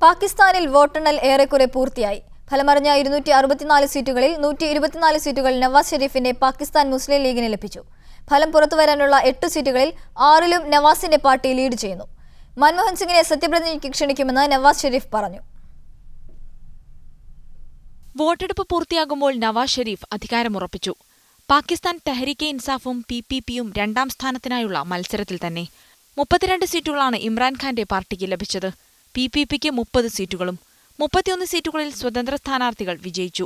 പാകിസ്ഥാനിൽ വോട്ടെണ്ണൽ ഏറെക്കുറെ പൂർത്തിയായി. ഫലമറിഞ്ഞ 264 സീറ്റുകളിൽ 124 സീറ്റുകൾ നവാസ് ഷെരീഫിന്റെ പാകിസ്ഥാൻ മുസ്ലിം ലീഗിന് ലഭിച്ചു. ഫലം പുറത്തുവരാനുള്ള 8 സീറ്റുകളിൽ 6ലും നവാസിന്റെ പാർട്ടി ലീഡ് ചെയ്യുന്നു. മൻമോഹൻ സിംഗിനെ സത്യപ്രതിജ്ഞയ്ക്ക് ക്ഷണിക്കുമെന്ന് നവാസ് ഷെരീഫ് പറഞ്ഞു. വോട്ടെടുപ്പ് പൂർത്തിയാകുമ്പോൾ നവാസ് ഷെരീഫ് അധികാരമുറപ്പിച്ചു. പാകിസ്ഥാൻ തെഹ്രീക്കെ ഇൻസാഫും PPPയും രണ്ടാം സ്ഥാനത്തിനായുള്ള മത്സരത്തിൽ തന്നെ. 32 സീറ്റുകളാണ് ഇമ്രാൻഖാന്റെ പാർട്ടിക്ക് ലഭിച്ചത്. PPPക്ക് 30 സീറ്റുകളും 31 സീറ്റുകളിൽ സ്വതന്ത്ര സ്ഥാനാർത്ഥികൾ വിജയിച്ചു.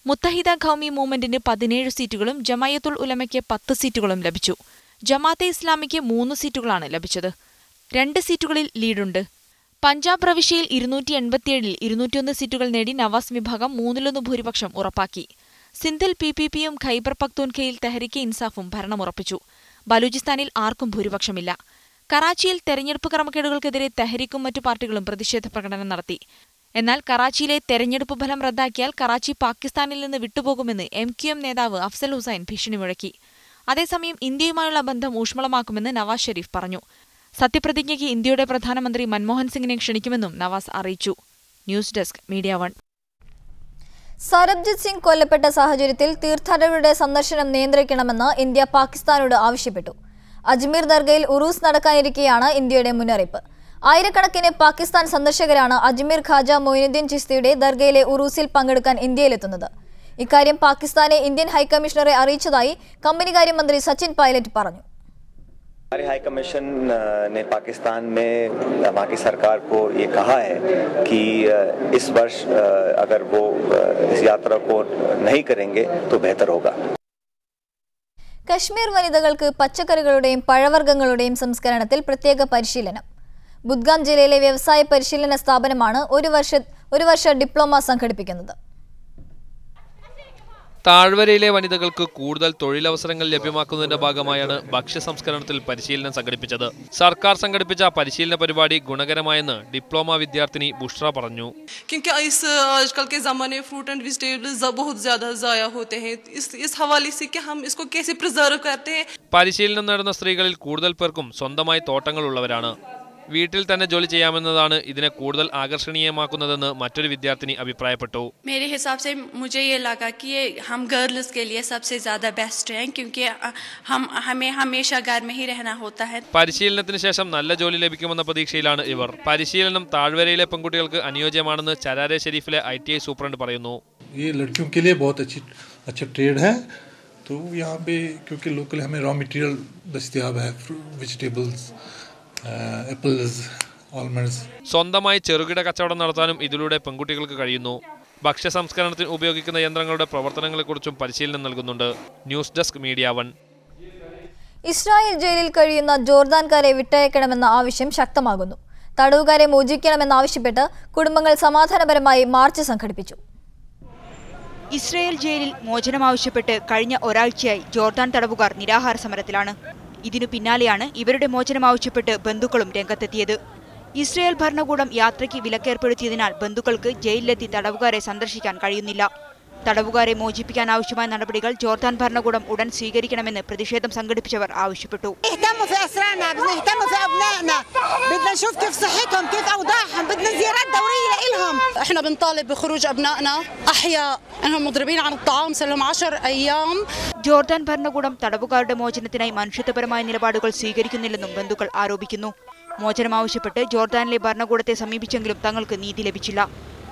മുത്തഹിദ ഖൗമി മൂവ്മെന്റിന് 17 സീറ്റുകളും ജമായത്തുൽ ഉലമയ്ക്ക് 10 സീറ്റുകളും ലഭിച്ചു. ജമാഅത്തെ ഇസ്ലാമിക്ക് 3 സീറ്റുകളാണ് ലഭിച്ചത്. 2 സീറ്റുകളിൽ ലീഡുണ്ട്. പഞ്ചാബ് പ്രവിശ്യയിൽ 287-ൽ 201 സീറ്റുകൾ നേടി നവാസ് വിഭാഗം 3/1 ഭൂരിപക്ഷം ഉറപ്പാക്കി. സിന്ധിൽ PPPയും ഖൈബർ പഖ്തൂൻഖയിൽ തെഹ്രീക്കെ ഇൻസാഫും ഭരണമുറപ്പിച്ചു. ബലൂചിസ്ഥാനിൽ ആർക്കും ഭൂരിപക്ഷമില്ല. കറാച്ചിയിൽ തെരഞ്ഞെടുപ്പ് ക്രമക്കേടുകൾക്കെതിരെ തെഹ്രീക്കും മറ്റു പാർട്ടികളും പ്രതിഷേധ പ്രകടനം നടത്തി. എന്നാൽ കറാച്ചിയിലെ തെരഞ്ഞെടുപ്പ് ഫലം റദ്ദാക്കിയാൽ കറാച്ചി പാകിസ്ഥാനിൽ നിന്ന് വിട്ടുപോകുമെന്ന് MQM നേതാവ് അഫ്സൽ ഹുസൈൻ ഭീഷണി മുഴക്കി. അതേസമയം ഇന്ത്യയുമായുള്ള ബന്ധം ഊഷ്മളമാക്കുമെന്ന് നവാസ് ഷെരീഫ് പറഞ്ഞു. സത്യപ്രതിജ്ഞയ്ക്ക് ഇന്ത്യയുടെ പ്രധാനമന്ത്രി മൻമോഹൻ സിംഗിനെ ക്ഷണിക്കുമെന്നും നവാസ് അറിയിച്ചു. News desk media 1. Sarabjit Singh കൊല്ലപ്പെട്ട സാഹചര്യത്തിൽ തീർത്ഥാടകരുടെ സന്ദർശനം നിയന്ത്രിക്കണമെന്ന് ഇന്ത്യ പാകിസ്ഥാനോട് ആവശ്യപ്പെട്ടു. അജ്മീർ ദർഗയിൽ ഉറൂസ് നടക്കാനിരിക്കെയാണ് ഇന്ത്യയുടെ മുന്നറിയിപ്പ്. ആയിരക്കണക്കിന് പാകിസ്ഥാൻ സന്ദർശകരാണ് അജ്മീർ ഖാജ മൊയിനുദ്ദീൻ ചിസ്തിയുടെ ദർഗയിലെ ഉറൂസിൽ പങ്കെടുക്കാൻ ഇന്ത്യയിലെത്തുന്നത്. ഇക്കാര്യം പാകിസ്ഥാനെ ഇന്ത്യൻ ഹൈക്കമ്മീഷണറെ അറിയിച്ചതായി കമ്പനികാര്യമന്ത്രി സച്ചിൻ പൈലറ്റ് പറഞ്ഞു. हमारे हाई कमीशन ने पाकिस्तान में वहाँ की सरकार को ये कहा है कि इस वर्ष अगर वो इस यात्रा को नहीं करेंगे तो बेहतर होगा. കശ്മീർ വനിതകൾക്ക് പച്ചക്കറികളുടെയും പഴവർഗ്ഗങ്ങളുടെയും സംസ്കരണത്തിൽ പ്രത്യേക പരിശീലനം. ബുദ്ഗാം ജില്ലയിലെ വ്യവസായ പരിശീലന സ്ഥാപനമാണ് ഒരു വർഷ ഡിപ്ലോമ സംഘടിപ്പിക്കുന്നത്. താഴ്വരയിലെ വനിതകൾക്ക് കൂടുതൽ തൊഴിലവസരങ്ങൾ ലഭ്യമാക്കുന്നതിന്റെ ഭാഗമായാണ് ഭക്ഷ്യ സംസ്കരണത്തിൽ പരിശീലനം സംഘടിപ്പിച്ചത്. സർക്കാർ സംഘടിപ്പിച്ച പരിശീലന പരിപാടി ഗുണകരമായെന്ന് ഡിപ്ലോമ വിദ്യാർത്ഥിനി ബുഷ്ര പറഞ്ഞു. പരിശീലനം നേടുന്ന സ്ത്രീകളിൽ കൂടുതൽ പേർക്കും സ്വന്തമായി തോട്ടങ്ങളുള്ളവരാണ്. വീട്ടിൽ തന്നെ ജോലി ചെയ്യാമെന്നതാണ് ഇതിനെ കൂടുതൽ ആകർഷണീയമാക്കുന്നതെന്ന് മറ്റൊരു വിദ്യാർത്ഥിനി അഭിപ്രായപ്പെട്ടു. मेरे हिसाब से मुझे ये लगा कि ये हम गर्ल्स के लिए सबसे ज्यादा बेस्ट हैं क्योंकि हमें हमेशा घर में ही रहना होता है. പരിശീലനത്തിന് ശേഷം നല്ല ജോലി ലഭിക്കുമെന്ന പ്രതീക്ഷയിലാണ് ഇവർ. പരിശീലനം താഴ്വരയിലെ പെൺകുട്ടികൾക്ക് അനുയോജ്യമാണെന്ന് ചരാരെ ഷെരീഫിലെ ITI സൂപ്രണ്ട് പറയുന്നു. ये लड़कियों के लिए बहुत अच्छा ट्रेड है. तो यहाँ पे क्योंकि लोकल हमें रॉ मटेरियल दस्तयाब है, वेजिटेबल्स, സ്വന്തമായി ചെറുകിട കച്ചവടം നടത്താനും ഇതിലൂടെ പെൺകുട്ടികൾക്ക് കഴിയുന്നു. ഭക്ഷ്യ സംസ്കരണത്തിന് ഉപയോഗിക്കുന്ന യന്ത്രങ്ങളുടെ പ്രവർത്തനങ്ങളെക്കുറിച്ചും പരിശീലനം നൽകുന്നുണ്ട്. News desk media 1. ഇസ്രായേൽ ജയിലിൽ കഴിയുന്ന ജോർദാൻകാരെ വിട്ടയക്കണമെന്ന ആവശ്യം ശക്തമാകുന്നു. തടവുകാരെ മോചിപ്പിക്കണമെന്നാവശ്യപ്പെട്ട് കുടുംബങ്ങൾ സമാധാനപരമായി മാർച്ച് സംഘടിപ്പിച്ചു. ഇസ്രായേൽ ജയിലിൽ മോചനം ആവശ്യപ്പെട്ട് കഴിഞ്ഞ ഒരാഴ്ചയായി ജോർദാൻ തടവുകാർ നിരാഹാര സമരത്തിലാണ്. ഇതിനു പിന്നാലെയാണ് ഇവരുടെ മോചനം ആവശ്യപ്പെട്ട് ബന്ധുക്കളും രംഗത്തെത്തിയത്. ഇസ്രായേൽ ഭരണകൂടം യാത്രയ്ക്ക് വിലക്കേർപ്പെടുത്തിയതിനാൽ ബന്ധുക്കൾക്ക് ജയിലിലെത്തി തടവുകാരെ സന്ദർശിക്കാൻ കഴിയുന്നില്ല. തടവുകാരെ മോചിപ്പിക്കാൻ ആവശ്യമായ നടപടികൾ ജോർദാൻ ഭരണകൂടം ഉടൻ സ്വീകരിക്കണമെന്ന് പ്രതിഷേധം സംഘടിപ്പിച്ചവർ ആവശ്യപ്പെട്ടു. ജോർദാൻ ഭരണകൂടം തടവുകാരുടെ മോചനത്തിനായി മനുഷ്യത്വപരമായ നിലപാടുകൾ സ്വീകരിക്കുന്നില്ലെന്നും ബന്ധുക്കൾ ആരോപിക്കുന്നു. മോചനം ആവശ്യപ്പെട്ട് ജോർദാനിലെ ഭരണകൂടത്തെ സമീപിച്ചെങ്കിലും തങ്ങൾക്ക് നീതി ലഭിച്ചില്ല.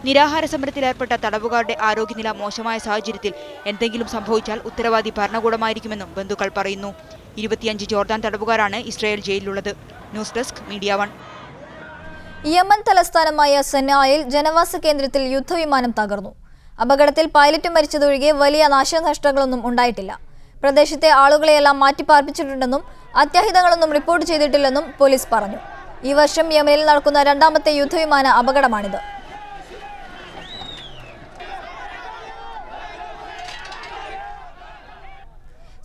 നിരാഹാര സമരത്തിലേർപ്പെട്ട തടവുകാരുടെ ആരോഗ്യനില മോശമായ സാഹചര്യത്തിൽ എന്തെങ്കിലും സംഭവിച്ചാൽ ഉത്തരവാദി ഭരണകൂടമായിരിക്കുമെന്നും ബന്ധുക്കൾ പറയുന്നു. 25 ജോർദാൻ തടവുകാരാണ് ഇസ്രായേൽ ജയിലിലുള്ളത്. News desk media 1. യമൻ തലസ്ഥാനമായ സനായിൽ ജനവാസ കേന്ദ്രത്തിൽ യുദ്ധവിമാനം തകർന്നു. അപകടത്തിൽ പൈലറ്റ് മരിച്ചതൊഴികെ വലിയ നാശനഷ്ടങ്ങളൊന്നും ഉണ്ടായിട്ടില്ല. പ്രദേശത്തെ ആളുകളെയെല്ലാം മാറ്റിപ്പാർപ്പിച്ചിട്ടുണ്ടെന്നും അത്യാഹിതങ്ങളൊന്നും റിപ്പോർട്ട് ചെയ്തിട്ടില്ലെന്നും പോലീസ് പറഞ്ഞു. ഈ വർഷം യമനിൽ നടക്കുന്ന രണ്ടാമത്തെ യുദ്ധവിമാന അപകടമാണിത്.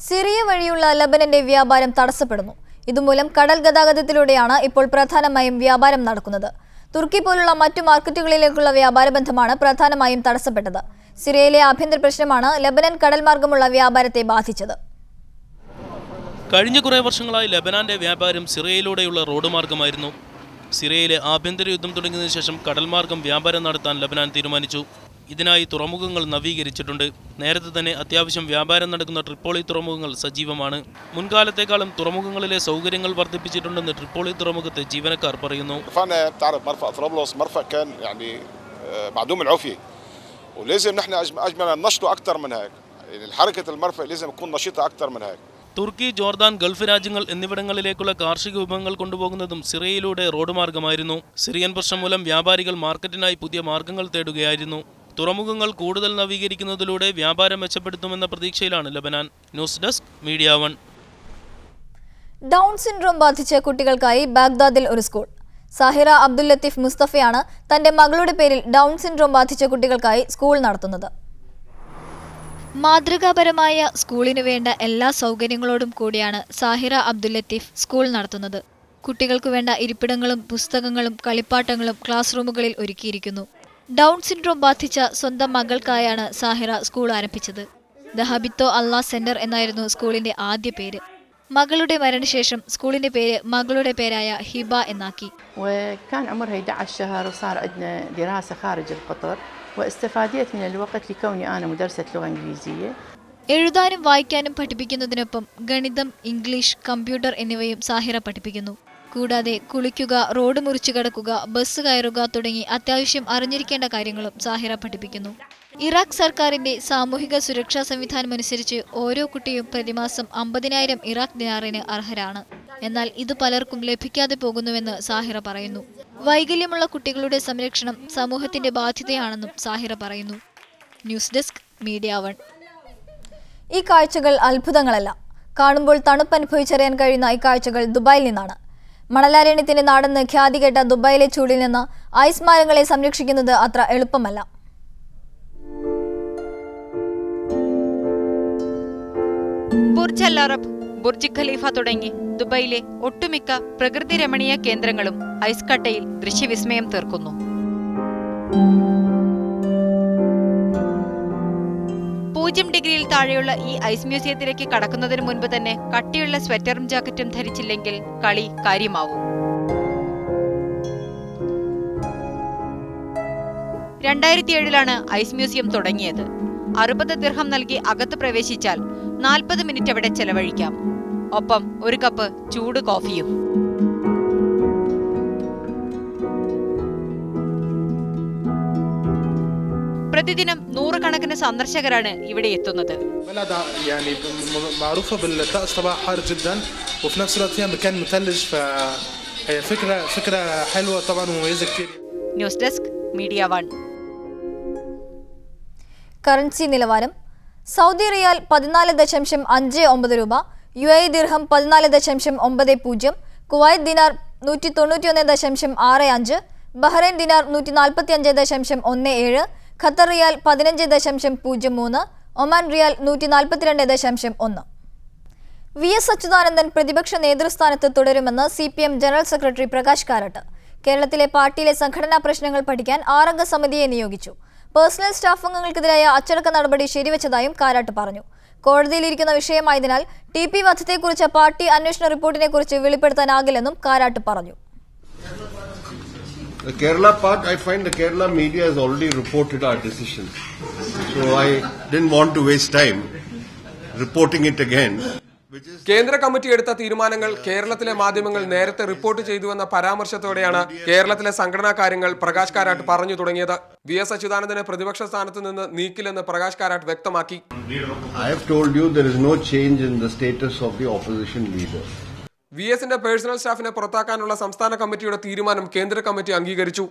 സിറിയ വഴിയുള്ള ലബനന്റെ വ്യാപാരം തടസ്സപ്പെടുന്നു. ഇതുമൂലം കടൽ ഗതാഗതത്തിലൂടെയാണ് ഇപ്പോൾ പ്രധാനമായും വ്യാപാരം നടക്കുന്നത്. തുർക്കി പോലുള്ള മറ്റു മാർക്കറ്റുകളിലേക്കുള്ള വ്യാപാര ബന്ധമാണ് പ്രധാനമായും തടസ്സപ്പെട്ടത്. സിറിയയിലെ ആഭ്യന്തര പ്രശ്നമാണ് ലബനൻ കടൽ മാർഗമുള്ള വ്യാപാരത്തെ ബാധിച്ചത്. കഴിഞ്ഞ കുറേ വർഷങ്ങളായി ലബനാന്റെ വ്യാപാരം സിറിയയിലൂടെയുള്ള റോഡ് മാർഗമായിരുന്നു. സിറിയയിലെ ആഭ്യന്തര യുദ്ധം തുടങ്ങിയതിനു ശേഷം കടൽമാർഗം വ്യാപാരം നടത്താൻ ലബനാൻ തീരുമാനിച്ചു. ഇതിനായി തുറമുഖങ്ങൾ നവീകരിച്ചിട്ടുണ്ട്. നേരത്തെ തന്നെ അത്യാവശ്യം വ്യാപാരം നടക്കുന്ന ട്രിപ്പോളി തുറമുഖങ്ങൾ സജീവമാണ്. മുൻകാലത്തെക്കാളും തുറമുഖങ്ങളിലെ സൗകര്യങ്ങൾ വർദ്ധിപ്പിച്ചിട്ടുണ്ടെന്ന് ട്രിപ്പോളി തുറമുഖത്തെ ജീവനക്കാർ പറയുന്നു. തുർക്കി, ജോർദാൻ, ഗൾഫ് രാജ്യങ്ങൾ എന്നിവിടങ്ങളിലേക്കുള്ള കാർഷിക വിഭവങ്ങൾ കൊണ്ടുപോകുന്നതും സിറിയയിലൂടെ റോഡ് മാർഗമായിരുന്നു. സിറിയൻ പ്രശ്നം മൂലം വ്യാപാരികൾ മാർക്കറ്റിനായി പുതിയ മാർഗങ്ങൾ തേടുകയായിരുന്നു. തുറമുഖങ്ങൾ കൂടുതൽ നവീകരിക്കുന്നതിലൂടെ വ്യാപാരം മെച്ചപ്പെടുത്തുമെന്ന പ്രതീക്ഷയിലാണ് Lebanon. News desk media 1. Down syndrome ബാധിച്ച കുട്ടികൾക്കായി ബാഗ്ദാദിൽ ഒരു സ്കൂൾ. സാഹിറ അബ്ദുൽ ലത്തീഫ് മുസ്തഫയാണ് തന്റെ മകളുടെ പേരിൽ ഡൗൺ സിൻഡ്രോം ബാധിച്ച കുട്ടികൾക്കായി സ്കൂൾ നടത്തുന്നത്. മാതൃകാപരമായ സ്കൂളിനു വേണ്ട എല്ലാ സൗകര്യങ്ങളോടും കൂടിയാണ് സാഹിറ അബ്ദുൽ ലത്തീഫ് സ്കൂൾ നടത്തുന്നത്. കുട്ടികൾക്കു വേണ്ട ഇരിപ്പിടങ്ങളും പുസ്തകങ്ങളും കളിപ്പാട്ടങ്ങളും ക്ലാസ് റൂമുകളിൽ ഒരുക്കിയിരിക്കുന്നു. ഡൗൺ സിൻഡ്രോം ബാധിച്ച സ്വന്തം മകൾക്കായാണ് സാഹിറ സ്കൂൾ ആരംഭിച്ചത്. ദ ഹബിത്തോ അല്ലാ സെന്റർ എന്നായിരുന്നു സ്കൂളിന്റെ ആദ്യ പേര്. മകളുടെ മരണശേഷം സ്കൂളിന്റെ പേര് മകളുടെ പേരായ ഹിബ എന്നാക്കി. എഴുതാനും വായിക്കാനും പഠിപ്പിക്കുന്നതിനൊപ്പം ഗണിതം, ഇംഗ്ലീഷ്, കമ്പ്യൂട്ടർ എന്നിവയും സാഹിറ പഠിപ്പിക്കുന്നു. കൂടാതെ കുളിക്കുക, റോഡ് മുറിച്ചു കടക്കുക, ബസ് കയറുക തുടങ്ങി അത്യാവശ്യം അറിഞ്ഞിരിക്കേണ്ട കാര്യങ്ങളും സാഹിറ പഠിപ്പിക്കുന്നു. ഇറാഖ് സർക്കാരിന്റെ സാമൂഹിക സുരക്ഷാ സംവിധാനം അനുസരിച്ച് ഓരോ കുട്ടിയും പ്രതിമാസം 50,000 ഇറാഖ് ദിനാറിന് അർഹരാണ്. എന്നാൽ ഇത് പലർക്കും ലഭിക്കാതെ പോകുന്നുവെന്ന് സാഹിറ പറയുന്നു. വൈകല്യമുള്ള കുട്ടികളുടെ സംരക്ഷണം സമൂഹത്തിന്റെ ബാധ്യതയാണെന്നും സാഹിറ പറയുന്നു. News desk media 1. ഈ കാഴ്ചകൾ അത്ഭുതങ്ങളല്ല. കാണുമ്പോൾ തണുപ്പ് അനുഭവിച്ചറിയാൻ കഴിയുന്ന ഈ കാഴ്ചകൾ ദുബായിൽ നിന്നാണ്. മണലാരണ്യത്തിന്റെ നാടെന്ന് ഖ്യാതി കേട്ട ദുബായിലെ ചൂടിൽ നിന്ന് ഐസ് മരങ്ങളെ സംരക്ഷിക്കുന്നത് അത്ര എളുപ്പമല്ല. Burj Al Arab, Burj Khalifa തുടങ്ങി ദുബായിലെ ഒട്ടുമിക്ക പ്രകൃതി രമണീയ കേന്ദ്രങ്ങളും ഐസ് കട്ടയിൽ ദൃശ്യവിസ്മയം തീർക്കുന്നു. 0 ഡിഗ്രിയിൽ താഴെയുള്ള ഈ ഐസ് മ്യൂസിയത്തിലേക്ക് കടക്കുന്നതിന് മുൻപ് തന്നെ കട്ടിയുള്ള സ്വെറ്ററും ജാക്കറ്റും ധരിച്ചില്ലെങ്കിൽ കളി കാര്യമാവും. 2007 ഐസ് മ്യൂസിയം തുടങ്ങിയത്. 60 ദിർഹം നൽകി അകത്ത് പ്രവേശിച്ചാൽ 40 മിനിറ്റ് അവിടെ ചെലവഴിക്കാം. ഒപ്പം ഒരു കപ്പ് ചൂട് കോഫിയും. പ്രതിദിനം 100 കണക്കിന് സന്ദർശകരാണ് ഇവിടെ എത്തുന്നത്. News desk media 1. കറൻസി നിലവാരം: സൗദി റിയാൽ 14.59 രൂപ, UAE ദിർഹം 14.90, കുവൈറ്റ് ദിനാർ 191.65, ബഹ്റൈൻ ദിനാർ 145.17, ഖത്തർ റിയാൽ 15.03, ഒമാൻ റിയാൽ 142.1. VS അച്യുതാനന്ദൻ പ്രതിപക്ഷ നേതൃസ്ഥാനത്ത് തുടരുമെന്ന് CPM general secretary Prakash Karat. കേരളത്തിലെ പാർട്ടിയിലെ സംഘടനാ പ്രശ്നങ്ങൾ പഠിക്കാൻ 6 അംഗ സമിതിയെ നിയോഗിച്ചു. പേഴ്സണൽ സ്റ്റാഫ് അംഗങ്ങൾക്കെതിരായ അച്ചടക്ക നടപടി ശരിവെച്ചതായും കാരാട്ട് പറഞ്ഞു. കോടതിയിലിരിക്കുന്ന വിഷയമായതിനാൽ TP വധത്തെക്കുറിച്ച് പാർട്ടി അന്വേഷണ റിപ്പോർട്ടിനെക്കുറിച്ച് വെളിപ്പെടുത്താനാകില്ലെന്നും കാരാട്ട് പറഞ്ഞു. The Kerala part, I find the Kerala media has already reported our decision. So I didn't want to waste time reporting it again. കേന്ദ്ര കമ്മിറ്റി എടുത്ത തീരുമാനങ്ങൾ കേരളത്തിലെ മാധ്യമങ്ങൾ നേരത്തെ റിപ്പോർട്ട് ചെയ്തുവെന്ന പരാമർശത്തോടെയാണ് കേരളത്തിലെ സംഘടനാ കാര്യങ്ങൾ പ്രകാശ് കാരാട്ട് പറഞ്ഞു തുടങ്ങിയത്. VS അച്യുതാനന്ദനെ പ്രതിപക്ഷ സ്ഥാനത്ത് നിന്ന് നീക്കില്ലെന്ന് പ്രകാശ് കാരാട്ട് വ്യക്തമാക്കി. I have told you there is no change in the status of the opposition leader. VSന്റെ പേഴ്സണൽ സ്റ്റാഫിനെ പുറത്താക്കാനുള്ള സംസ്ഥാന കമ്മിറ്റിയുടെ തീരുമാനം കേന്ദ്ര കമ്മിറ്റി അംഗീകരിച്ചു.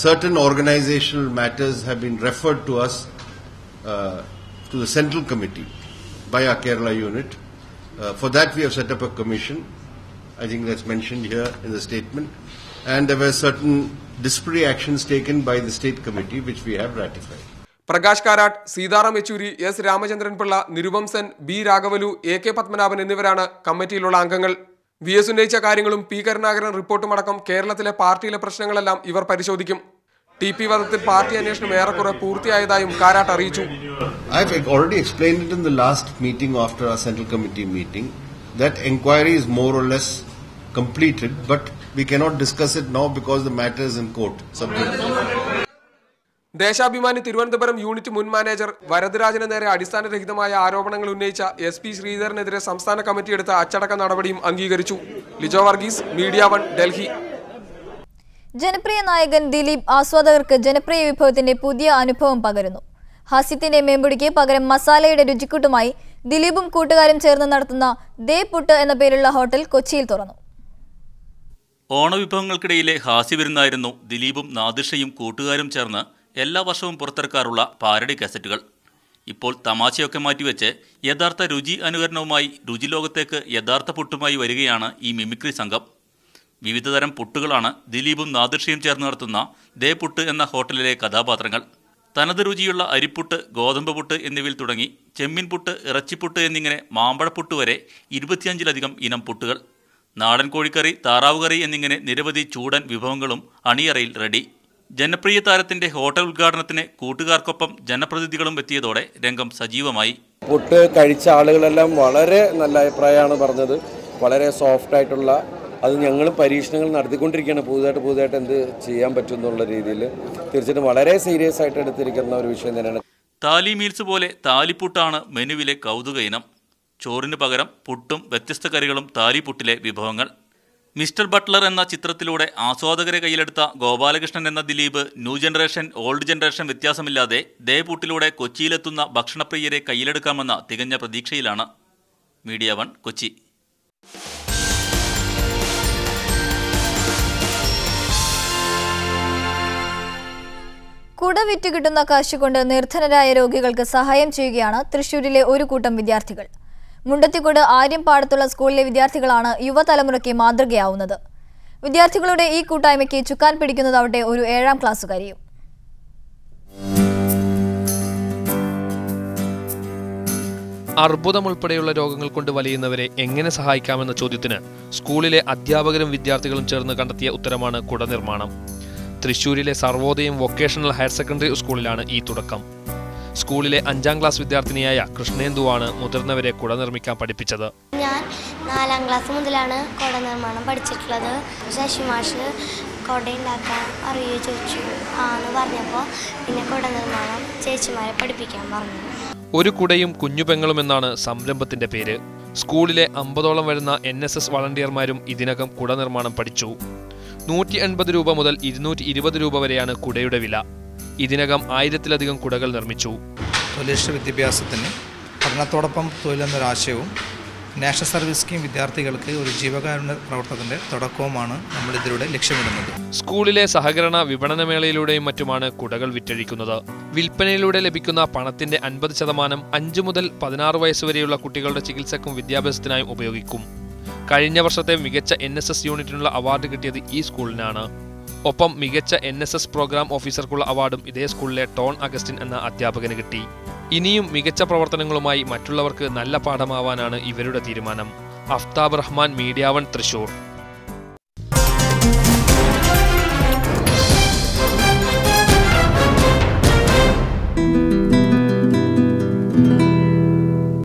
Certain organizational matters have been referred to us to the central committee by our Kerala unit. For that we have set up a commission. I think that's mentioned here in the statement. And there were certain disciplinary actions taken by the state committee which we have ratified. Prakash Karat, Sitaram Yechury, S Ramachandran Pillai, നിരുപംസൻ, B രാഘവലു, AK Padmanabhan എന്നിവരാണ് കമ്മിറ്റിയിലുള്ള അംഗങ്ങൾ. VS ഉന്നയിച്ച കാര്യങ്ങളും P Karunakaran റിപ്പോർട്ടുമടക്കം കേരളത്തിലെ പാർട്ടിയിലെ പ്രശ്നങ്ങളെല്ലാം ഇവർ പരിശോധിക്കും. TP വധത്തിൽ party അന്വേഷണം ഏറെക്കുറെ പൂർത്തിയായതായും കാരാട്ട് അറിയിച്ചു. I have already explained it in the last meeting after our central committee meeting that inquiry is more or less completed, but we cannot discuss it now because the matter is in court. Deshabhimani Thiruvananthapuram unit മുൻ manager വരദരാജന് നേരെ അടിസ്ഥാനരഹിതമായ ആരോപണങ്ങൾ ഉന്നയിച്ച SP ശ്രീധരനെതിരെ സംസ്ഥാന committee എടുത്ത അച്ചടക്ക നടപടിയും അംഗീകരിച്ചു. Lijo Varghese, media 1, Delhi. ജനപ്രിയ നായകൻ ദിലീപ് ആസ്വാദകർക്ക് ജനപ്രിയ വിഭവത്തിന്റെ പുതിയ അനുഭവം പകരുന്നു. ഹാസ്യത്തിന്റെ മേമ്പൊടിക്ക് പകരം മസാലയുടെ രുചിക്കൂട്ടുമായി ദിലീപും കൂട്ടുകാരും ചേർന്ന് നടത്തുന്ന ദേ പുട്ട് എന്ന പേരുള്ള ഹോട്ടൽ കൊച്ചിയിൽ തുറന്നു. ഓണവിഭവങ്ങൾക്കിടയിലെ ഹാസ്യവിരുന്നായിരുന്നു ദിലീപും നാദിർഷയും കൂട്ടുകാരും ചേർന്ന് എല്ലാ വർഷവും പുറത്തിറക്കാറുള്ള പാരഡി കാസറ്റുകൾ. ഇപ്പോൾ തമാശയൊക്കെ മാറ്റിവെച്ച് യഥാർത്ഥ രുചി അനുകരണവുമായി രുചിലോകത്തേക്ക് യഥാർത്ഥ പുട്ടുമായി വരികയാണ് ഈ മിമിക്രി സംഘം. വിവിധതരം പുട്ടുകളാണ് ദിലീപും നാദിർഷയും ചേർന്ന് നടത്തുന്ന ദേ പുട്ട് എന്ന ഹോട്ടലിലെ കഥാപാത്രങ്ങൾ. തനത് രുചിയുള്ള അരിപ്പുട്ട്, ഗോതമ്പ് പുട്ട് എന്നിവയിൽ തുടങ്ങി ചെമ്മീൻ പുട്ട്, ഇറച്ചിപ്പുട്ട് എന്നിങ്ങനെ മാമ്പഴപ്പുട്ട് വരെ 25-ലധികം ഇനം പുട്ടുകൾ. നാടൻ കോഴിക്കറി, താറാവ് കറി എന്നിങ്ങനെ നിരവധി ചൂടൻ വിഭവങ്ങളും അണിയറയിൽ റെഡി. ജനപ്രിയ താരത്തിന്റെ ഹോട്ടൽ ഉദ്ഘാടനത്തിന് കൂട്ടുകാർക്കൊപ്പം ജനപ്രതിനിധികളും എത്തിയതോടെ രംഗം സജീവമായി. പുട്ട് കഴിച്ച ആളുകളെല്ലാം വളരെ നല്ല അഭിപ്രായമാണ് പറഞ്ഞത്. വളരെ സോഫ്റ്റ് ആയിട്ടുള്ള, അത് ഞങ്ങൾ പരീക്ഷണങ്ങൾ നടത്തിക്കൊണ്ടിരിക്കുകയാണ്. പുതുതായിട്ട് എന്ത് ചെയ്യാൻ പറ്റും എന്നുള്ള രീതിയിൽ തീർച്ചയായിട്ടും വളരെ സീരിയസ് ആയിട്ട് എടുത്തിരിക്കുന്ന ഒരു വിഷയം തന്നെയാണ്. താലി മീൽസ് പോലെ താലിപ്പുട്ടാണ് മെനുവിലെ കൗതുക ഇനം. ചോറിന് പകരം പുട്ടും വ്യത്യസ്ത കറികളും താലിപ്പുട്ടിലെ വിഭവങ്ങൾ. മിസ്റ്റർ ബട്ട്ലർ എന്ന ചിത്രത്തിലൂടെ ആസ്വാദകരെ കയ്യിലെടുത്ത ഗോപാലകൃഷ്ണൻ എന്ന Dileep new generation, old generation വ്യത്യാസമില്ലാതെ ദേ പുട്ടിലൂടെ കൊച്ചിയിലെത്തുന്ന ഭക്ഷണപ്രിയരെ കയ്യിലെടുക്കാമെന്ന തികഞ്ഞ പ്രതീക്ഷയിലാണ്. മീഡിയ 1, കൊച്ചി. കുട വിറ്റ് കിട്ടുന്ന കാശുകൊണ്ട് നിർധനരായ രോഗികൾക്ക് സഹായം ചെയ്യുകയാണ് തൃശൂരിലെ ഒരു കൂട്ടം വിദ്യാർത്ഥികൾ. മുണ്ടത്തിക്കോട് ആര്യംപാടത്തുള്ള സ്കൂളിലെ വിദ്യാർത്ഥികളാണ് യുവതലമുറയ്ക്ക് മാതൃകയാവുന്നത്. വിദ്യാർത്ഥികളുടെ ഈ കൂട്ടായ്മയ്ക്ക് ചുക്കാൻ പിടിക്കുന്നതാവട്ടെ ഒരു 7ാം ക്ലാസ്സുകാരിയും. അർബുദം ഉൾപ്പെടെയുള്ള രോഗങ്ങൾ കൊണ്ട് വലയുന്നവരെ എങ്ങനെ സഹായിക്കാമെന്ന ചോദ്യത്തിന് സ്കൂളിലെ അധ്യാപകരും വിദ്യാർത്ഥികളും ചേർന്ന് കണ്ടെത്തിയ ഉത്തരമാണ് കുട നിർമ്മാണം. തൃശ്ശൂരിലെ സർവോദയം വൊക്കേഷണൽ ഹയർ സെക്കൻഡറി സ്കൂളിലാണ് ഈ തുടക്കം. സ്കൂളിലെ 5ാം ക്ലാസ് വിദ്യാർത്ഥിനിയായ കൃഷ്ണേന്ദുവാണ് മുതിർന്നവരെ കുട നിർമ്മിക്കാൻ പഠിപ്പിച്ചത്. ഞാൻ 4ാം ക്ലാസ് മുതലാണ് കുട നിർമ്മാണം പഠിച്ചിട്ടുള്ളത്. ശശിമാഷ് കുട ഉണ്ടാക്കാൻ അറിയോ ചോദിച്ചു. ആന്ന് പറഞ്ഞപ്പോൾ പിന്നെ കുട നിർമ്മാണം ചേച്ചിമാരെ പഠിപ്പിക്കാൻ പറഞ്ഞു. ഒരു കുടയും കുഞ്ഞുപെങ്ങളും എന്നാണ് സംരംഭത്തിന്റെ പേര്. സ്കൂളിലെ 50ഓളം വരുന്ന NSS വളണ്ടിയർമാരും ഇതിനകം കുട നിർമ്മാണം പഠിച്ചു. 180 രൂപ മുതൽ 220 രൂപ വരെയാണ് കുടയുടെ വില. ഇതിനകം 1000-ലധികം കുടകൾ നിർമ്മിച്ചു. തൊഴിലധിഷ്ഠിത വിദ്യാഭ്യാസത്തിന് പഠനത്തോടൊപ്പം തൊഴിലെന്നൊരാശയവും നാഷണൽ സർവീസ് സ്കീം വിദ്യാർത്ഥികൾക്ക് ഒരു ജീവകാരുണ്യ പ്രവർത്തനത്തിന്റെ തുടക്കവുമാണ് നമ്മൾ ഇതിലൂടെ ലക്ഷ്യമിടുന്നത്. സ്കൂളിലെ സഹകരണ വിപണനമേളയിലൂടെയും മറ്റുമാണ് കുടകൾ വിറ്റഴിക്കുന്നത്. വിൽപ്പനയിലൂടെ ലഭിക്കുന്ന പണത്തിന്റെ 50% 5 മുതൽ 16 വയസ്സുവരെയുള്ള കുട്ടികളുടെ ചികിത്സക്കും വിദ്യാഭ്യാസത്തിനായും ഉപയോഗിക്കും. കഴിഞ്ഞ വർഷത്തെ മികച്ച NSS യൂണിറ്റിനുള്ള അവാർഡ് കിട്ടിയത് ഈ സ്കൂളിനാണ്. ഒപ്പം മികച്ച NSS പ്രോഗ്രാം ഓഫീസർക്കുള്ള അവാർഡും ഇതേ സ്കൂളിലെ ടോൺ അഗസ്റ്റിൻ എന്ന അധ്യാപകന് കിട്ടി. ഇനിയും മികച്ച പ്രവർത്തനങ്ങളുമായി മറ്റുള്ളവർക്ക് നല്ല പാഠമാവാനാണ് ഇവരുടെ തീരുമാനം. അഫ്താബ് റഹ്മാൻ, മീഡിയ 1, തൃശൂർ.